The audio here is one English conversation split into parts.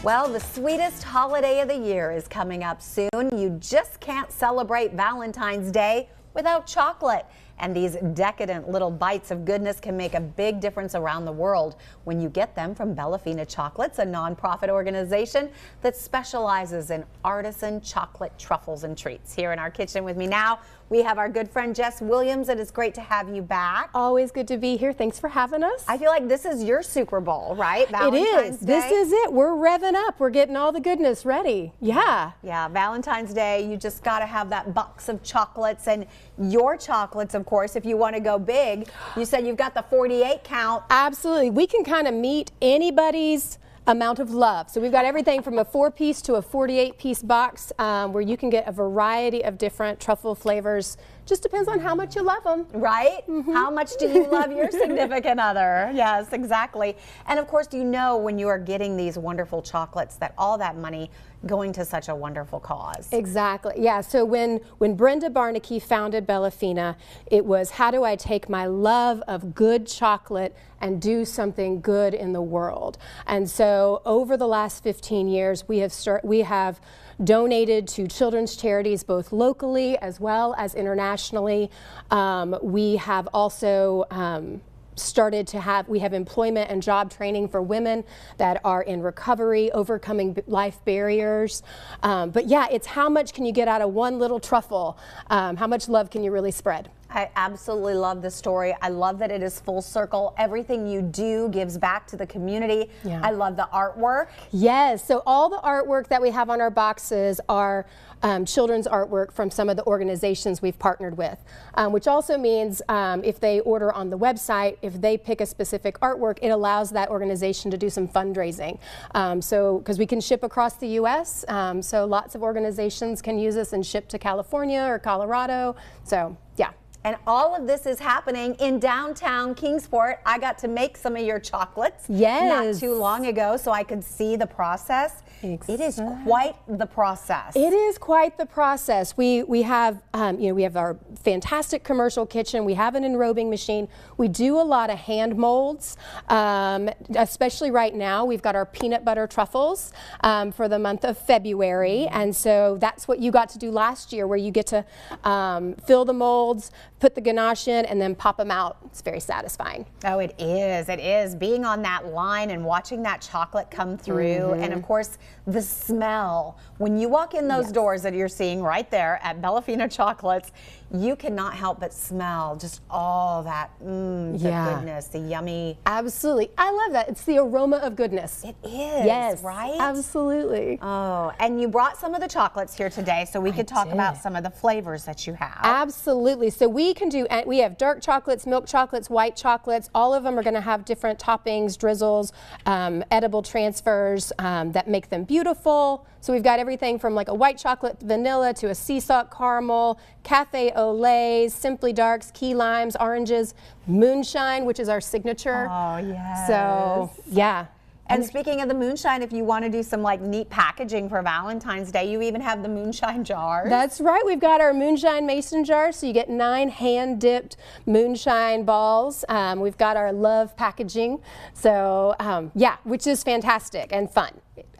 Well, the sweetest holiday of the year is coming up soon. You just can't celebrate Valentine's Day without chocolate. And these decadent little bites of goodness can make a big difference around the world when you get them from Bellafina Chocolates, a nonprofit organization that specializes in artisan chocolate truffles and treats. Here in our kitchen with me now, we have our good friend Jess Williams. It is great to have you back. Always good to be here. Thanks for having us. I feel like this is your Super Bowl, right? Valentine's Day. This is it. We're revving up. We're getting all the goodness ready. Yeah. Yeah, Valentine's Day, you just got to have that box of chocolates, and your chocolates, of course, if you want to go big. You said you've got the 48 count. Absolutely. We can kind of meet anybody's amount of love. So we've got everything from a 4-piece to a 48-piece box where you can get a variety of different truffle flavors. Just depends on how much you love them. Right? How much do you love your significant other? Yes, exactly. And of course, you know when you are getting these wonderful chocolates that all that money going to such a wonderful cause. Exactly. Yeah. So when Brenda Barnaky founded Bellafina, it was, how do I take my love of good chocolate and do something good in the world? And so over the last 15 years, we have donated to children's charities both locally as well as internationally. We have also we have employment and job training for women that are in recovery, overcoming life barriers. But yeah, it's how much can you get out of one little truffle? How much love can you really spread? I absolutely love the story. I love that it is full circle. Everything you do gives back to the community. Yeah. I love the artwork. Yes, so all the artwork that we have on our boxes are children's artwork from some of the organizations we've partnered with, which also means if they order on the website, if they pick a specific artwork, it allows that organization to do some fundraising. Because we can ship across the U.S., so lots of organizations can use us and ship to California or Colorado. So yeah. And all of this is happening in downtown Kingsport. I got to make some of your chocolates not too long ago, so I could see the process. Exactly. It is quite the process. It is quite the process. We have we have our fantastic commercial kitchen. We have an enrobing machine. We do a lot of hand molds, especially right now. We've got our peanut butter truffles for the month of February, and so that's what you got to do last year, where you get to fill the molds, put the ganache in, and then pop them out. It's very satisfying. Oh, it is. It is. Being on that line and watching that chocolate come through, and of course, the smell. When you walk in those doors that you're seeing right there at Bellafina Chocolates, you cannot help but smell just all that, the goodness, the yummy. Absolutely. I love that. It's the aroma of goodness. It is, yes, right? Absolutely. Oh, and you brought some of the chocolates here today, so we could talk about some of the flavors that you have. Absolutely. So we have dark chocolates, milk chocolates, white chocolates. All of them are going to have different toppings, drizzles, edible transfers that make them beautiful. So we've got everything from like a white chocolate vanilla to a sea salt caramel, cafe au lait, simply darks, key limes, oranges, moonshine, which is our signature. Oh, yes. So, yeah. And speaking of the moonshine, if you want to do some like neat packaging for Valentine's Day, you even have the moonshine jars. That's right. We've got our moonshine mason jars, so you get 9 hand-dipped moonshine balls. We've got our love packaging, so yeah, which is fantastic and fun.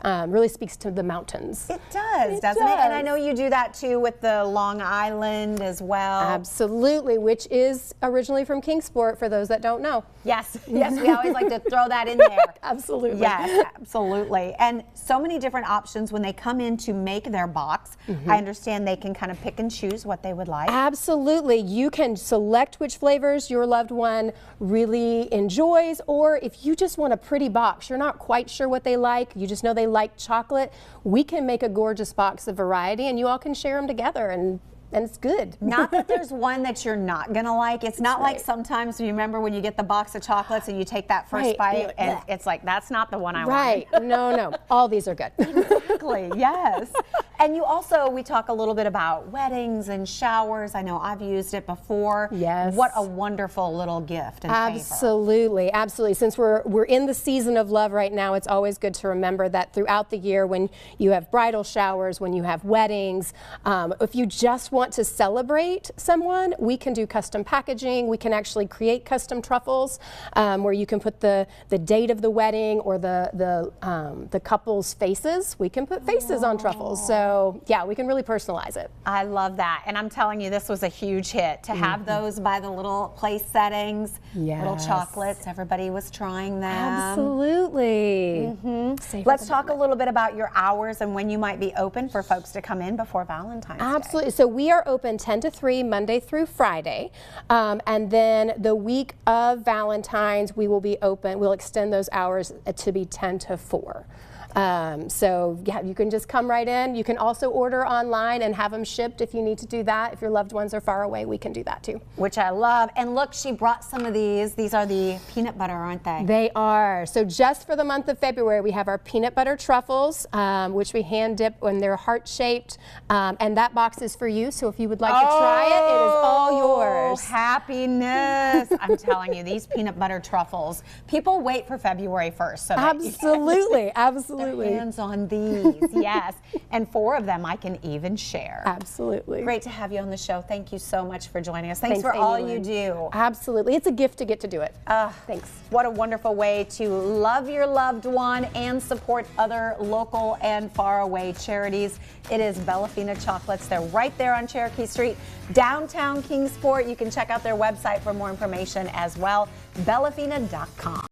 Really speaks to the mountains. It does, doesn't it? And I know you do that too with the Long Island as well. Absolutely, which is originally from Kingsport, for those that don't know. Yes, yes, we always like to throw that in there. Absolutely. Yes, absolutely. And so many different options when they come in to make their box. I understand they can kind of pick and choose what they would like. Absolutely. You can select which flavors your loved one really enjoys, or if you just want a pretty box, you're not quite sure what they like, you just know they like chocolate, we can make a gorgeous box of variety and you all can share them together, and it's good. Not that there's one that you're not gonna like. It's not like sometimes you remember when you get the box of chocolates and you take that first bite and it's like, that's not the one I want. Right, no, all these are good. Exactly, yes. And you also, we talk a little bit about weddings and showers. I know I've used it before. Yes. What a wonderful little gift and Absolutely, absolutely. Since we're in the season of love right now, it's always good to remember that throughout the year when you have bridal showers, when you have weddings, if you just want want to celebrate someone, we can do custom packaging. We can actually create custom truffles where you can put the date of the wedding or the couple's faces. We can put faces on truffles. So yeah, we can really personalize it. I love that. And I'm telling you, this was a huge hit to have those by the little place settings, little chocolates. Everybody was trying them. Absolutely. Let's talk a little bit about your hours and when you might be open for folks to come in before Valentine's Day. Absolutely. So we are open 10 to 3 Monday through Friday. And then the week of Valentine's, we will be open. We'll extend those hours to be 10 to 4. So yeah, you can just come right in. You can also order online and have them shipped if you need to do that. If your loved ones are far away, we can do that too. Which I love. And look, she brought some of these. These are the peanut butter, aren't they? They are. So just for the month of February, we have our peanut butter truffles, which we hand dip when they're heart-shaped. And that box is for you. So if you would like to try it, it is all yours. Happiness. I'm telling you, these peanut butter truffles, people wait for February 1st. So Absolutely. Absolutely. Hands on these, yes. And 4 of them I can even share. Absolutely. Great to have you on the show. Thank you so much for joining us. Thanks for Amy all Lynn. you do. Absolutely. It's a gift to get to do it. Thanks. What a wonderful way to love your loved one and support other local and faraway charities. It is Bellafina Chocolates. They're right there on Cherokee Street, downtown Kingsport. You can check out their website for more information as well, bellafina.com.